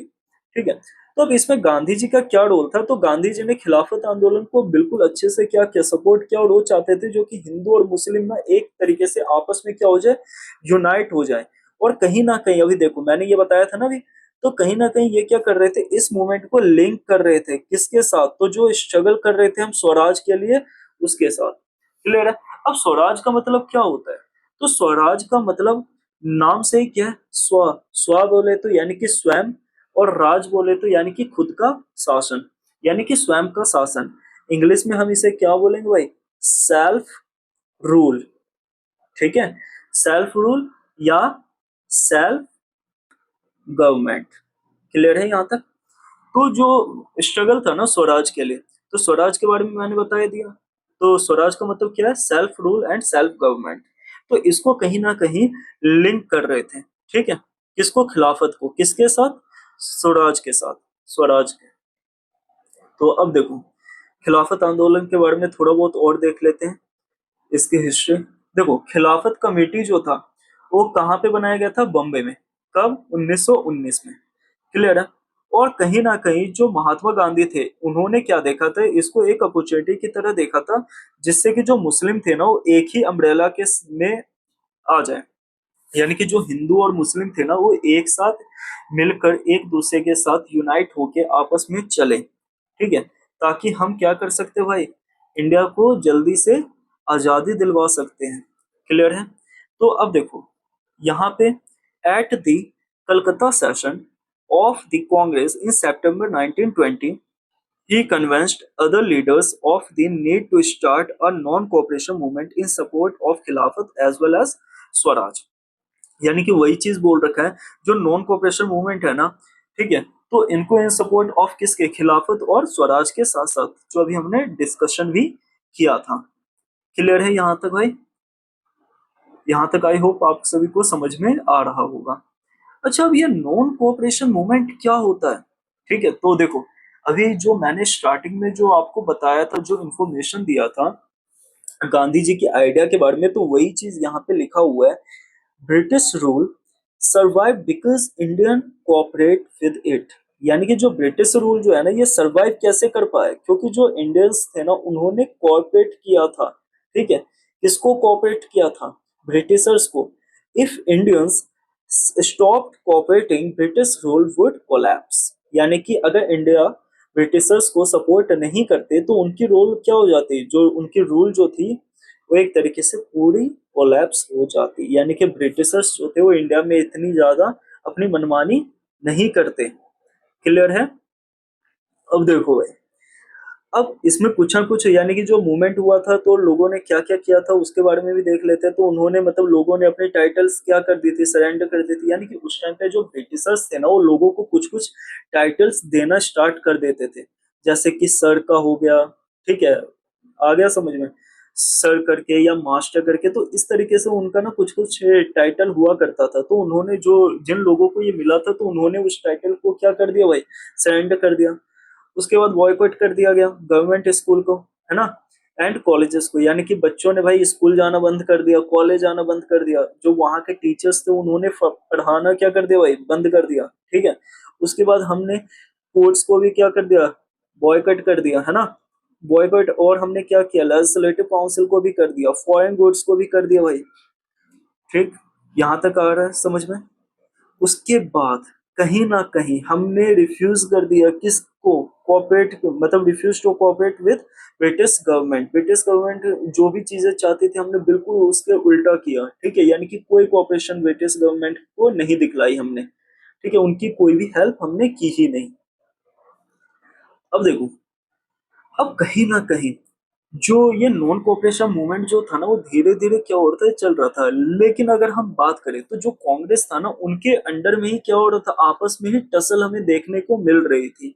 ठीक है, तो अब इसमें गांधी जी का क्या रोल था, तो गांधी जी ने खिलाफत आंदोलन को बिल्कुल अच्छे से क्या किया, सपोर्ट किया, और वो चाहते थे जो कि हिंदू और मुस्लिम ना एक तरीके से आपस में क्या हो जाए, यूनाइट हो जाए। और कहीं ना कहीं अभी देखो, मैंने ये बताया था ना अभी, तो कहीं ना कहीं ये क्या कर रहे थे, इस मूवमेंट को लिंक कर रहे थे किसके साथ, तो जो स्ट्रगल कर रहे थे हम स्वराज के लिए, उसके साथ। क्लियर है। अब स्वराज का मतलब क्या होता है, तो स्वराज का मतलब नाम से ही क्या है, स्व, स्व बोले तो यानी कि स्वयं, और राज बोले तो यानी कि खुद का शासन, यानी कि स्वयं का शासन। इंग्लिश में हम इसे क्या बोलेंगे भाई, सेल्फ रूल। ठीक है, सेल्फ रूल या सेल्फ गवर्नमेंट। क्लियर है यहाँ तक। तो जो स्ट्रगल था ना स्वराज के लिए, तो स्वराज के बारे में मैंने बता दिया। तो स्वराज का मतलब क्या है, self rule and self government. तो इसको कहीं ना कहीं लिंक कर रहे थे। ठीक है, किसको, खिलाफत को, किसके साथ, स्वराज के साथ, स्वराज के। तो अब देखो, खिलाफत आंदोलन के बारे में थोड़ा बहुत और देख लेते हैं, इसकी हिस्ट्री। देखो, खिलाफत कमेटी जो था वो कहाँ पे बनाया गया था, बॉम्बे में। कब, 1919 में। क्लियर है। और कहीं ना कहीं जो महात्मा गांधी थे उन्होंने क्या देखा था, इसको एक अपॉर्चुनिटी की तरह देखा था, जिससे कि जो मुस्लिम थे ना वो एक ही अम्ब्रेला के में आ जाए, यानी कि जो हिंदू और मुस्लिम थे ना वो एक साथ मिलकर एक दूसरे के साथ यूनाइट होके आपस में चले। ठीक है, ताकि हम क्या कर सकते हैं भाई, इंडिया को जल्दी से आजादी दिलवा सकते हैं। क्लियर है? तो अब देखो यहाँ पे, at the Calcutta session of the Congress in September 1920, he convinced other leaders of the need to start a non-cooperation movement in support of खिलाफत as well as स्वराज। यानी कि वही चीज बोल रखा है, जो नॉन कोऑपरेशन मूवमेंट है ना, ठीक है, तो इनको इन सपोर्ट ऑफ किसके, खिलाफत और स्वराज के साथ साथ, जो अभी हमने डिस्कशन भी किया था। क्लियर है यहाँ तक भाई? यहाँ तक आई होप आप सभी को समझ में आ रहा होगा। अच्छा, अब ये नॉन कोऑपरेशन मूवमेंट क्या होता है? ठीक है, तो देखो अभी जो मैंने स्टार्टिंग में जो आपको बताया था, जो इन्फॉर्मेशन दिया था गांधी जी के आइडिया के बारे में, तो वही चीज यहाँ पे लिखा हुआ है। British rule survive because Indian cooperate with it. यानी कि जो ब्रिटिश रूल जो है ना, ये सर्वाइव कैसे कर पाए, क्योंकि जो इंडियंस थे ना, उन्होंने कोऑपरेट किया था। ठीक है, किसको कोऑपरेट किया था? ब्रिटिशर्स को। If Indians stopped cooperating, British rule would collapse. यानी कि अगर इंडिया ब्रिटिशर्स को सपोर्ट नहीं करते तो उनकी रूल क्या हो जाती, जो उनकी रूल जो थी वो एक तरीके से पूरी कोलैप्स हो जाती। यानी कि ब्रिटिशर्स जो थे वो इंडिया में इतनी ज्यादा अपनी मनमानी नहीं करते। क्लियर है? अब देखो भाई, अब इसमें कुछ ना कुछ, यानी कि जो मूवमेंट हुआ था तो लोगों ने क्या क्या किया था उसके बारे में भी देख लेते हैं। तो उन्होंने मतलब लोगों ने अपने टाइटल्स क्या कर दी थी, सरेंडर कर दी थी। यानी कि उस टाइम पे जो ब्रिटिशर्स थे ना, वो लोगों को कुछ कुछ टाइटल्स देना स्टार्ट कर देते थे, जैसे कि सर का हो गया। ठीक है, आ गया समझ में? सर करके या मास्टर करके, तो इस तरीके से उनका ना कुछ कुछ टाइटल हुआ करता था। तो उन्होंने जो जिन लोगों को ये मिला था, तो उन्होंने उस टाइटल को क्या कर दिया भाई, सरेंडर कर दिया। उसके बाद बॉयकॉट कर दिया गया गवर्नमेंट स्कूल को, है ना, एंड कॉलेजेस को। यानी कि बच्चों ने भाई स्कूल जाना बंद कर दिया, कॉलेज जाना बंद कर दिया। जो वहां के टीचर्स थे उन्होंने पढ़ाना क्या कर दिया भाई, बंद कर दिया। ठीक है, उसके बाद हमने कोर्ट्स को भी क्या कर दिया, बॉयकॉट कर दिया, है ना, बॉयकॉट। और हमने क्या किया, लेजिस्लेटिव काउंसिल को भी कर दिया, फॉरेन गुड्स को भी कर दिया भाई। ठीक, यहाँ तक आ रहा है समझ में? उसके बाद कहीं ना कहीं हमने रिफ्यूज कर दिया किसको, कोऑपरेट, मतलब refuse to cooperate with British government. British government जो भी चीजें चाहती थी हमने बिल्कुल उसके उल्टा किया। ठीक है, यानी कि कोई कोऑपरेशन ब्रिटिश गवर्नमेंट को नहीं दिखलाई हमने। ठीक है, उनकी कोई भी हेल्प हमने की ही नहीं। अब देखो, अब कहीं ना कहीं जो ये नॉन कोऑपरेशन मूवमेंट जो था ना, वो धीरे धीरे क्या होता है, चल रहा था। लेकिन अगर हम बात करें तो जो कांग्रेस था ना, उनके अंडर में ही क्या हो रहा था, आपस में ही टसल हमें देखने को मिल रही थी।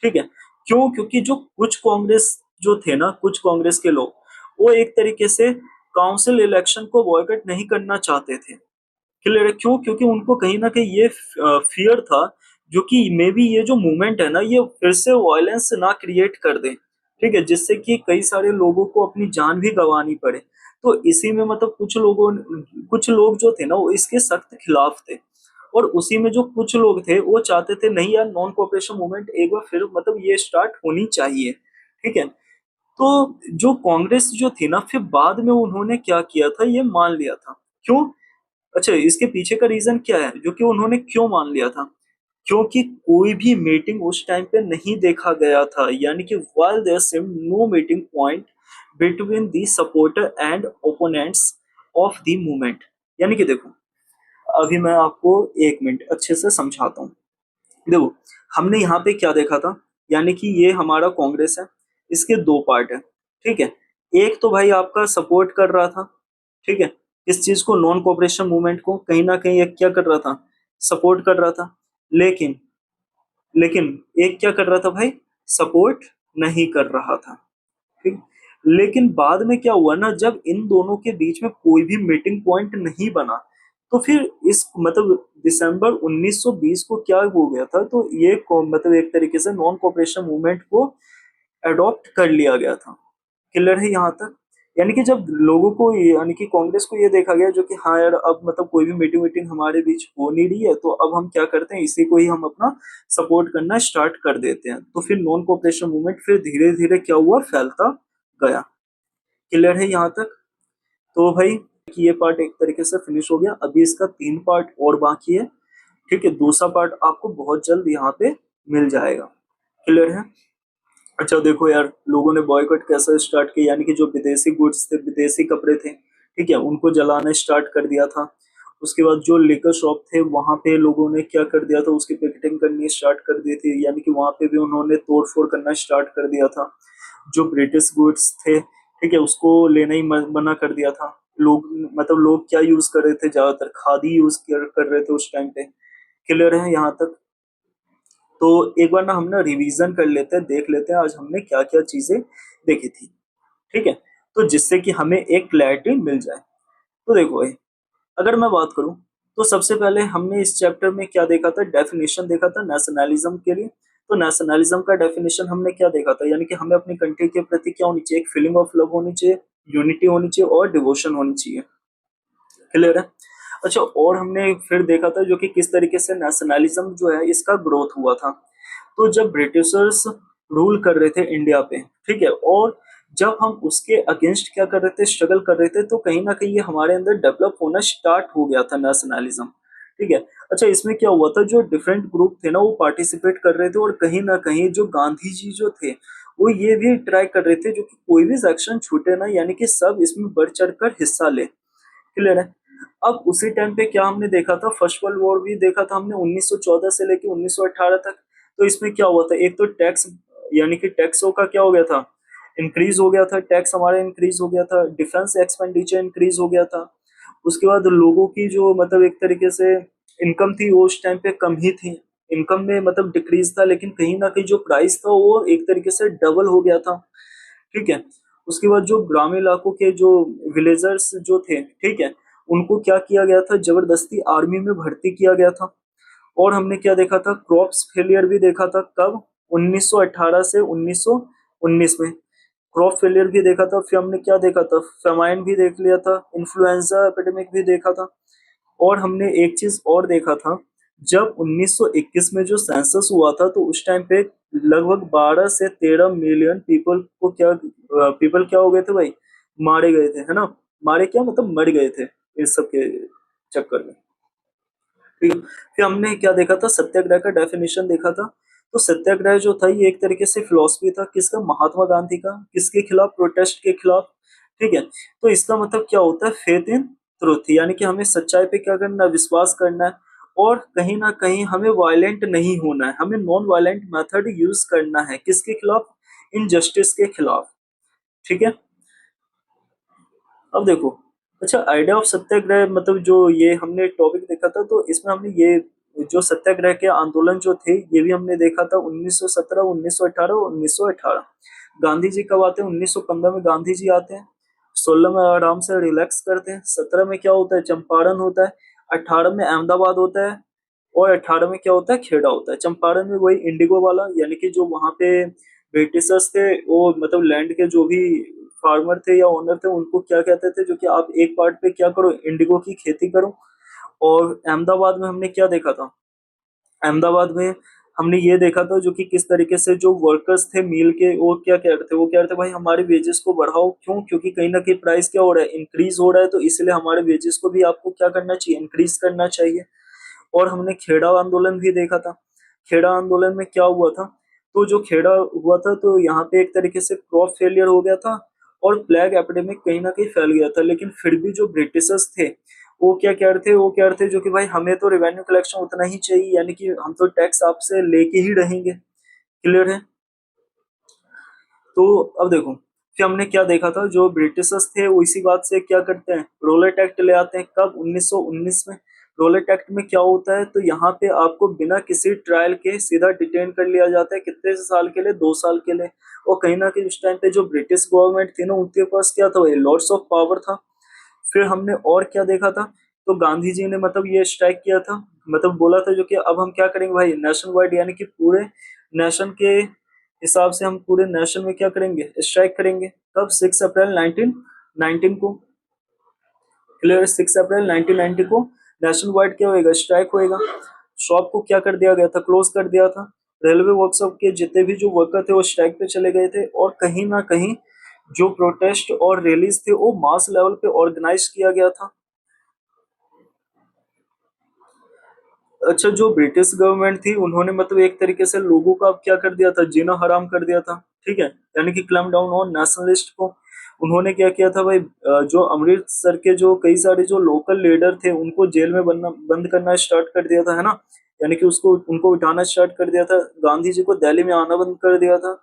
ठीक है, क्यों? क्योंकि जो कुछ कांग्रेस जो थे ना, कुछ कांग्रेस के लोग, वो एक तरीके से काउंसिल इलेक्शन को बॉयकॉट नहीं करना चाहते थे। क्लियर है? क्यों? क्योंकि उनको कहीं ना कहीं ये फियर था, जो कि मे बी ये जो मूवमेंट है ना, ये फिर से वायलेंस ना क्रिएट कर दे। ठीक है, जिससे कि कई सारे लोगों को अपनी जान भी गंवानी पड़े। तो इसी में मतलब कुछ लोग जो थे ना, वो इसके सख्त खिलाफ थे। और उसी में जो कुछ लोग थे वो चाहते थे नहीं यार, नॉन कोऑपरेशन मूवमेंट एक बार फिर मतलब ये स्टार्ट होनी चाहिए। ठीक है, तो जो कांग्रेस जो थी ना, फिर बाद में उन्होंने क्या किया था, ये मान लिया था। क्यों? अच्छा, इसके पीछे का रीजन क्या है, जो कि उन्होंने क्यों मान लिया था? क्योंकि कोई भी मीटिंग उस टाइम पे नहीं देखा गया था। यानी कि while there seemed no meeting point between the supporter and opponents of the movement। यानी कि देखो, अभी मैं आपको एक मिनट अच्छे से समझाता हूँ। देखो, हमने यहाँ पे क्या देखा था, यानी कि ये हमारा कांग्रेस है, इसके दो पार्ट है। ठीक है, एक तो भाई आपका सपोर्ट कर रहा था, ठीक है, इस चीज को, नॉन कोऑपरेशन मूवमेंट को कहीं ना कहीं एक क्या कर रहा था, सपोर्ट कर रहा था। लेकिन लेकिन एक क्या कर रहा था भाई, सपोर्ट नहीं कर रहा था। ठीक, लेकिन बाद में क्या हुआ ना, जब इन दोनों के बीच में कोई भी मीटिंग पॉइंट नहीं बना, तो फिर इस मतलब दिसंबर 1920 को क्या हो गया था, तो ये मतलब एक तरीके से नॉन कोऑपरेशन मूवमेंट को अडॉप्ट कर लिया गया था। क्लियर है यहाँ तक? यानी कि जब लोगों को यानी कि कांग्रेस को ये देखा गया, जो कि हाँ यार, अब मतलब कोई भी मीटिंग वीटिंग हमारे बीच हो नहीं रही है, तो अब हम क्या करते हैं, इसी को ही हम अपना सपोर्ट करना स्टार्ट कर देते हैं। तो फिर नॉन कोऑपरेशन मूवमेंट फिर धीरे धीरे क्या हुआ, फैलता गया। क्लियर है यहाँ तक? तो भाई कि ये पार्ट एक तरीके से फिनिश हो गया। अभी इसका 3 पार्ट और बाकी है। ठीक है, दूसरा पार्ट आपको बहुत जल्द यहाँ पे मिल जाएगा। क्लियर है? अच्छा देखो यार, लोगों ने बॉयकॉट कैसे स्टार्ट किया, यानी कि जो विदेशी गुड्स थे, विदेशी कपड़े थे, ठीक है, उनको जलाना स्टार्ट कर दिया था। उसके बाद जो लिकर शॉप थे वहां पे लोगों ने क्या कर दिया था, उसकी पिकेटिंग करनी स्टार्ट कर दी थी, यानी कि वहां पे भी उन्होंने तोड़ फोड़ करना स्टार्ट कर दिया था। जो ब्रिटिश गुड्स थे, ठीक है, उसको लेना ही मना कर दिया था। लोग, मतलब लोग क्या यूज कर रहे थे, ज्यादातर खादी यूज कर रहे थे उस टाइम पे। क्लियर है यहाँ तक? तो एक बार ना हम ना रिवीजन कर लेते हैं, देख लेते हैं आज हमने क्या क्या चीजें देखी थी, ठीक है, तो जिससे कि हमें एक क्लैरिटी मिल जाए। तो देखो भाई, अगर मैं बात करूं तो सबसे पहले हमने इस चैप्टर में क्या देखा था, डेफिनेशन देखा था नेशनलिज्म के लिए। तो नेशनलिज्म का डेफिनेशन हमने क्या देखा था, यानी कि हमें अपनी कंट्री के प्रति क्या होनी चाहिए, एक फीलिंग ऑफ लव होनी चाहिए, यूनिटी होनी चाहिए और डिवोशन होनी चाहिए। क्लियर है? अच्छा, और हमने फिर देखा था जो कि किस तरीके से नेशनलिज्म जो है इसका ग्रोथ हुआ था। तो जब ब्रिटिशर्स रूल कर रहे थे इंडिया पे, ठीक है, और जब हम उसके अगेंस्ट क्या कर रहे थे, स्ट्रगल कर रहे थे, तो कहीं ना कहीं ये हमारे अंदर डेवलप होना स्टार्ट हो गया था नेशनलिज्म। ठीक है। अच्छा, इसमें क्या हुआ था, जो डिफरेंट ग्रुप थे ना वो पार्टिसिपेट कर रहे थे, और कहीं ना कहीं जो गांधी जी जो थे वो ये भी ट्राई कर रहे थे जो कि कोई भी सेक्शन छूटे ना, यानी कि सब इसमें बढ़ चढ़ कर हिस्सा ले। क्लियर है? अब उसी टाइम पे क्या हमने देखा था, फर्स्ट वर्ल्ड वॉर भी देखा था हमने 1914 से लेके 1918 तक। तो इसमें क्या हुआ था, एक तो टैक्स, यानी कि टैक्सों का क्या हो गया था, इंक्रीज हो गया था, टैक्स हमारा इंक्रीज हो गया था, डिफेंस एक्सपेंडिचर इंक्रीज हो गया था। उसके बाद लोगों की जो मतलब एक तरीके से इनकम थी वो उस टाइम पे कम ही थी, इनकम में मतलब डिक्रीज था, लेकिन कहीं ना कहीं जो प्राइस था वो एक तरीके से डबल हो गया था। ठीक है। उसके बाद जो ग्रामीण इलाकों के जो विलेजर्स जो थे, ठीक है, उनको क्या किया गया था, जबरदस्ती आर्मी में भर्ती किया गया था। और हमने क्या देखा था, क्रॉप्स फेलियर भी देखा था, कब, 1918 से 1919 में क्रॉप फेलियर भी देखा था। फिर हमने क्या देखा था, फेमाइन भी देख लिया था, इन्फ्लुएंजा एपिडेमिक भी देखा था। और हमने एक चीज और देखा था, जब 1921 में जो सेंसस हुआ था तो उस टाइम पे लगभग 12 से 13 मिलियन पीपल को क्या, पीपल क्या हो गए थे भाई, मारे गए थे, है ना। मारे क्या मतलब मर गए थे इस सब के चक्कर में। ठीक है। फिर हमने क्या देखा था, सत्याग्रह का डेफिनेशन देखा था। तो सत्याग्रह जो था ये एक तरीके से फिलोसफी था, किसका, महात्मा गांधी का, किसके खिलाफ, प्रोटेस्ट के खिलाफ। ठीक है। तो इसका मतलब क्या होता है, फेथ इन ट्रुथ, यानी कि हमें सच्चाई पे क्या करना है, विश्वास करना है। और कहीं ना कहीं हमें वायलेंट नहीं होना है, हमें नॉन वायलेंट मेथड यूज करना है, किसके खिलाफ, इनजस्टिस के खिलाफ। ठीक है। अब देखो, अच्छा, आइडिया ऑफ सत्याग्रह, मतलब जो ये हमने टॉपिक देखा था तो इसमें हमने ये जो सत्याग्रह के आंदोलन जो थे ये भी हमने देखा था, 1917, 1918 और 1918। गांधी जी कब आते हैं, 1915 में गांधी जी आते हैं। 16 में आराम से रिलैक्स करते हैं, 17 में क्या होता है, चंपारण होता है, 18 में अहमदाबाद होता है, और 18 में क्या होता है, खेड़ा होता है। चंपारण में वही इंडिगो वाला, यानी कि जो वहां पे ब्रिटिशर्स थे वो मतलब लैंड के जो भी फार्मर थे या ओनर थे उनको क्या कहते थे, जो कि आप एक पार्ट पे क्या करो, इंडिगो की खेती करो। और अहमदाबाद में हमने क्या देखा था, अहमदाबाद में हमने ये देखा था जो कि किस तरीके से जो वर्कर्स थे मील के वो क्या कह रहे थे, वो कह रहे थे भाई हमारे वेजेस को बढ़ाओ, क्यों, क्योंकि कहीं ना कहीं प्राइस क्या हो रहा है, इंक्रीज हो रहा है, तो इसलिए हमारे वेजेस को भी आपको क्या करना चाहिए, इंक्रीज करना चाहिए। और हमने खेड़ा आंदोलन भी देखा था। खेड़ा आंदोलन में क्या हुआ था, तो जो खेड़ा हुआ था तो यहाँ पे एक तरीके से क्रॉप फेलियर हो गया था, और प्लेग एपिडेमिक कहीं ना कहीं फैल गया था, लेकिन फिर भी जो ब्रिटिशर्स थे वो क्या कह रहे थे, वो कह रहे थे जो कि भाई हमें तो रेवेन्यू कलेक्शन उतना ही चाहिए, यानी कि हम तो टैक्स आपसे लेके ही रहेंगे। क्लियर है? तो अब देखो, फिर हमने क्या देखा था, जो ब्रिटिशर्स थे वो इसी बात से क्या करते हैं, रोलेट एक्ट ले आते हैं, कब, 1919 में। रोलेट एक्ट में क्या होता है, तो यहाँ पे आपको बिना किसी ट्रायल के सीधा डिटेन कर लिया जाता है, कितने साल के लिए, 2 साल के लिए। और कहीं ना कहीं उस टाइम पे जो ब्रिटिश गवर्नमेंट थी ना उनके पास क्या था, लॉट्स ऑफ पावर था। फिर हमने और क्या देखा था, तो गांधी जी ने मतलब ये स्ट्राइक किया था, मतलब बोला था जो कि अब हम क्या करेंगे भाई, नेशन वाइड, यानी कि पूरे नेशन के हिसाब से हम पूरे नेशन में क्या करेंगे, स्ट्राइक करेंगे। कब, 6 अप्रैल 1919 को। क्लियर? 6 अप्रैल 1990 को नेशन वाइड क्या होएगा, स्ट्राइक होएगा। शॉप को क्या कर दिया गया था, क्लोज कर दिया था। रेलवे वर्कशॉप के जितने भी जो वर्कर थे वो स्ट्राइक पे चले गए थे, और कहीं ना कहीं जो प्रोटेस्ट और रैलीज थे वो मास लेवल पे ऑर्गेनाइज किया गया था। अच्छा, जो ब्रिटिश गवर्नमेंट थी उन्होंने मतलब एक तरीके से लोगों का क्या कर दिया था, जीना हराम कर दिया था। ठीक है, यानी कि क्लैम्प डाउन ऑन नेशनलिस्ट को। उन्होंने क्या किया था भाई, जो अमृतसर के जो कई सारे जो लोकल लीडर थे उनको जेल में बंद करना स्टार्ट कर दिया था, है ना, यानी कि उसको उनको उठाना स्टार्ट कर दिया था। गांधी जी को दिल्ली में आना बंद कर दिया था।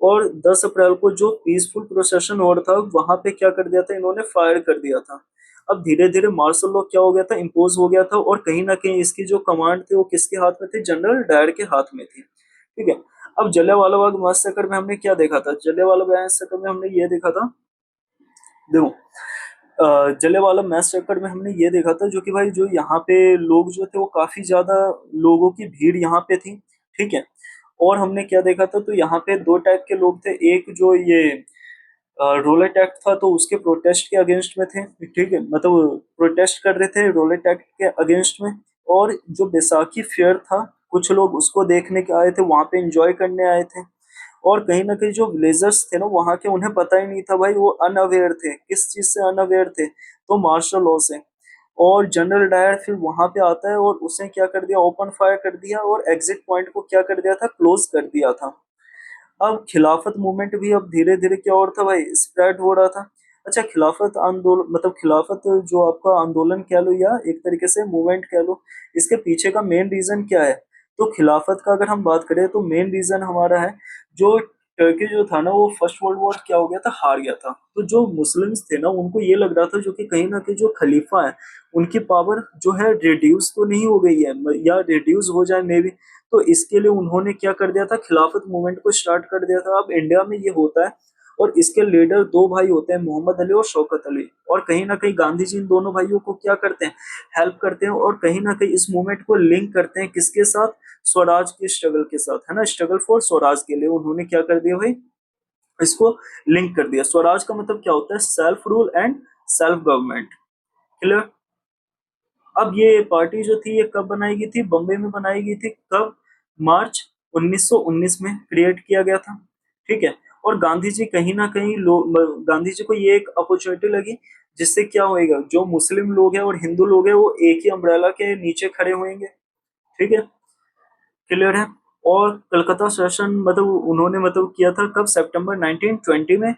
और 10 अप्रैल को जो पीसफुल प्रोसेशन हो रहा था वहां पे क्या कर दिया था, इन्होंने फायर कर दिया था। अब धीरे धीरे मार्शल लॉ क्या हो गया था, इम्पोज हो गया था, और कहीं ना कहीं इसकी जो कमांड थी वो किसके हाथ में थी, जनरल डायर के हाथ में थी। ठीक है। अब जलियांवाला बाग मैसेकर में हमने क्या देखा था, जलियांवाला बाग मैसेकर में हमने ये देखा था, देखो, जलियांवाला मैसेकर में हमने ये देखा था जो कि भाई जो यहाँ पे लोग जो थे वो काफी ज्यादा लोगों की भीड़ यहाँ पे थी। ठीक है। और हमने क्या देखा था, तो यहाँ पे दो टाइप के लोग थे, एक जो ये रोलेट एक्ट था तो उसके प्रोटेस्ट के अगेंस्ट में थे। ठीक है, मतलब प्रोटेस्ट कर रहे थे रोलेट एक्ट के अगेंस्ट में। और जो बैसाखी फेयर था, कुछ लोग उसको देखने के आए थे, वहां पे एंजॉय करने आए थे। और कहीं ना कहीं जो विलेजर्स थे ना वहां के, उन्हें पता ही नहीं था भाई, वो अनअवेयर थे, किस चीज से अनअवेयर थे, तो मार्शल लॉ से। और जनरल डायर फिर वहां पे आता है और उसे क्या कर दिया, ओपन फायर कर दिया, और एग्जिट पॉइंट को क्या कर दिया था, क्लोज कर दिया था। अब खिलाफत मूवमेंट भी अब धीरे धीरे क्या हो रहा था भाई, स्प्रेड हो रहा था। अच्छा, खिलाफत आंदोलन मतलब खिलाफत जो आपका आंदोलन कह लो या एक तरीके से मूवमेंट कह लो, इसके पीछे का मेन रीजन क्या है। तो खिलाफत का अगर हम बात करें तो मेन रीजन हमारा है, जो टर्की जो था ना वो फर्स्ट वर्ल्ड वॉर क्या हो गया था, हार गया था। तो जो मुस्लिम्स थे ना उनको ये लग रहा था जो कि कहीं ना कहीं जो खलीफा है उनकी पावर जो है रिड्यूस तो नहीं हो गई है, या रिड्यूस हो जाए मे बी। तो इसके लिए उन्होंने क्या कर दिया था, खिलाफत मूवमेंट को स्टार्ट कर दिया था। अब इंडिया में ये होता है, और इसके लीडर दो भाई होते हैं, मोहम्मद अली और शौकत अली। और कहीं ना कहीं गांधी जी इन दोनों भाइयों को क्या करते हैं, हेल्प करते हैं, और कहीं ना कहीं इस मूवमेंट को लिंक करते हैं किसके साथ, स्वराज के स्ट्रगल के साथ, है ना, स्ट्रगल फॉर स्वराज के लिए उन्होंने क्या कर दिया भाई, इसको लिंक कर दिया। स्वराज का मतलब क्या होता है, self rule and self government. Clear. अब ये पार्टी जो थी ये कब बनाई गई थी, बम्बई में बनाई गई थी, कब, मार्च 1919 में क्रिएट किया गया था। ठीक है। और गांधी जी कहीं ना कहीं गांधी जी को ये एक अपॉर्चुनिटी लगी, जिससे क्या होएगा, जो मुस्लिम लोग हैं और हिंदू लोग हैं वो एक ही अम्ब्रेला के नीचे खड़े होंगे। ठीक है। क्लियर है। और कलकत्ता सेशन मतलब उन्होंने मतलब किया था कब, सितंबर 1920 में।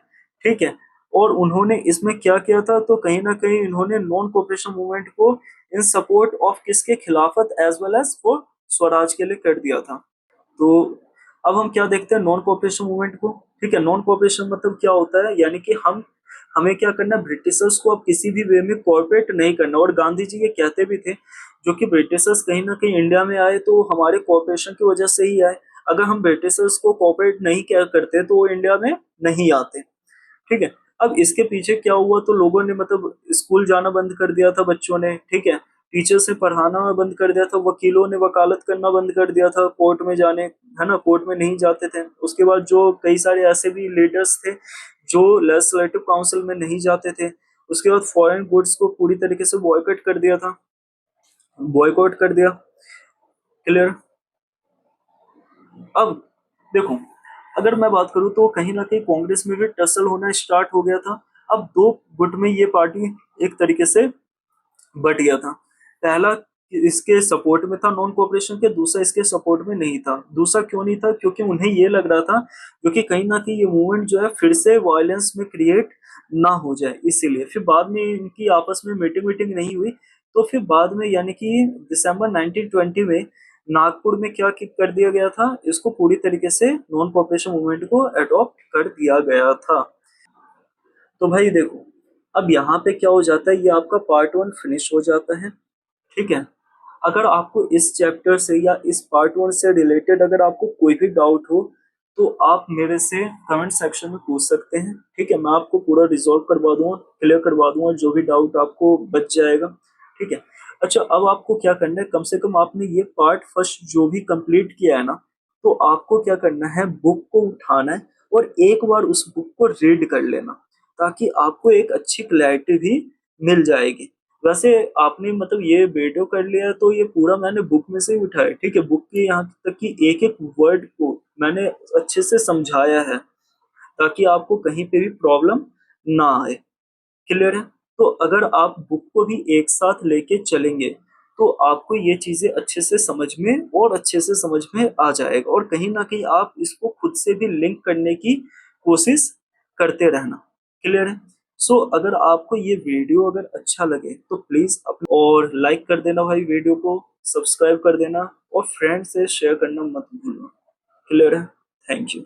ठीक है। और उन्होंने इसमें क्या किया था, तो कहीं ना कहीं इन्होंने नॉन कोऑपरेशन मूवमेंट को इन सपोर्ट ऑफ किसके, Khilafat as well as for Swaraj के लिए कर दिया था। तो अब हम क्या देखते हैं, नॉन कोऑपरेशन मूवमेंट को। ठीक है, नॉन कोऑपरेशन मतलब क्या होता है, यानी कि हमें क्या करना, ब्रिटिशर्स को अब किसी भी वे में कोऑपरेट नहीं करना। और गांधी जी ये कहते भी थे, जो कि ब्रिटिशर्स कहीं ना कहीं इंडिया में आए तो हमारे कोऑपरेशन की वजह से ही आए। अगर हम ब्रिटिशर्स को कोऑपरेट नहीं क्या करते तो वो इंडिया में नहीं आते। ठीक है। अब इसके पीछे क्या हुआ, तो लोगों ने मतलब स्कूल जाना बंद कर दिया था बच्चों ने। ठीक है। टीचर से पढ़ाना बंद कर दिया था, वकीलों ने वकालत करना बंद कर दिया था, कोर्ट में जाने, है ना, कोर्ट में नहीं जाते थे। उसके बाद जो कई सारे ऐसे भी लीडर्स थे जो लेजिस्लेटिव काउंसिल में नहीं जाते थे। उसके बाद फॉरेन गुड्स को पूरी तरीके से बॉयकॉट कर दिया था, बॉयकॉट कर दिया। क्लियर। अब देखो, अगर मैं बात करूं तो कहीं ना कहीं कांग्रेस में भी टसल होना स्टार्ट हो गया था। अब दो गुट में ये पार्टी एक तरीके से बट गया था। पहला इसके सपोर्ट में था नॉन कोऑपरेशन के, दूसरा इसके सपोर्ट में नहीं था। दूसरा क्यों नहीं था, क्योंकि उन्हें ये लग रहा था क्योंकि कहीं ना कहीं ये मूवमेंट जो है फिर से वायलेंस में क्रिएट ना हो जाए, इसीलिए फिर बाद में इनकी आपस में मीटिंग वीटिंग नहीं हुई। तो फिर बाद में यानी कि दिसंबर 1920 में नागपुर में क्या कर दिया गया था, इसको पूरी तरीके से नॉन कोऑपरेशन मूवमेंट को अडॉप्ट कर दिया गया था। तो भाई देखो, अब यहाँ पे क्या हो जाता है, ये आपका पार्ट वन फिनिश हो जाता है। ठीक है। अगर आपको इस चैप्टर से या इस पार्ट वन से रिलेटेड अगर आपको कोई भी डाउट हो तो आप मेरे से कमेंट सेक्शन में पूछ सकते हैं। ठीक है, मैं आपको पूरा रिजॉल्व करवा दूंगा, क्लियर करवा दूंगा जो भी डाउट आपको बच जाएगा। ठीक है। अच्छा, अब आपको क्या करना है, कम से कम आपने ये पार्ट फर्स्ट जो भी कंप्लीट किया है ना, तो आपको क्या करना है, बुक को उठाना है और एक बार उस बुक को रीड कर लेना, ताकि आपको एक अच्छी क्लैरिटी भी मिल जाएगी। वैसे आपने मतलब ये वीडियो कर लिया तो ये पूरा मैंने बुक में से ही उठाया। ठीक है, बुक की यहाँ तक कि एक एक वर्ड को मैंने अच्छे से समझाया है, ताकि आपको कहीं पे भी प्रॉब्लम ना आए। क्लियर है। तो अगर आप बुक को भी एक साथ लेके चलेंगे तो आपको ये चीजें अच्छे से समझ में और अच्छे से समझ में आ जाएगा, और कहीं ना कहीं आप इसको खुद से भी लिंक करने की कोशिश करते रहना। क्लियर है? सो अगर आपको ये वीडियो अगर अच्छा लगे तो प्लीज और लाइक कर देना भाई, वीडियो को सब्सक्राइब कर देना, और फ्रेंड से शेयर करना मत भूलना। क्लियर है? Thank you.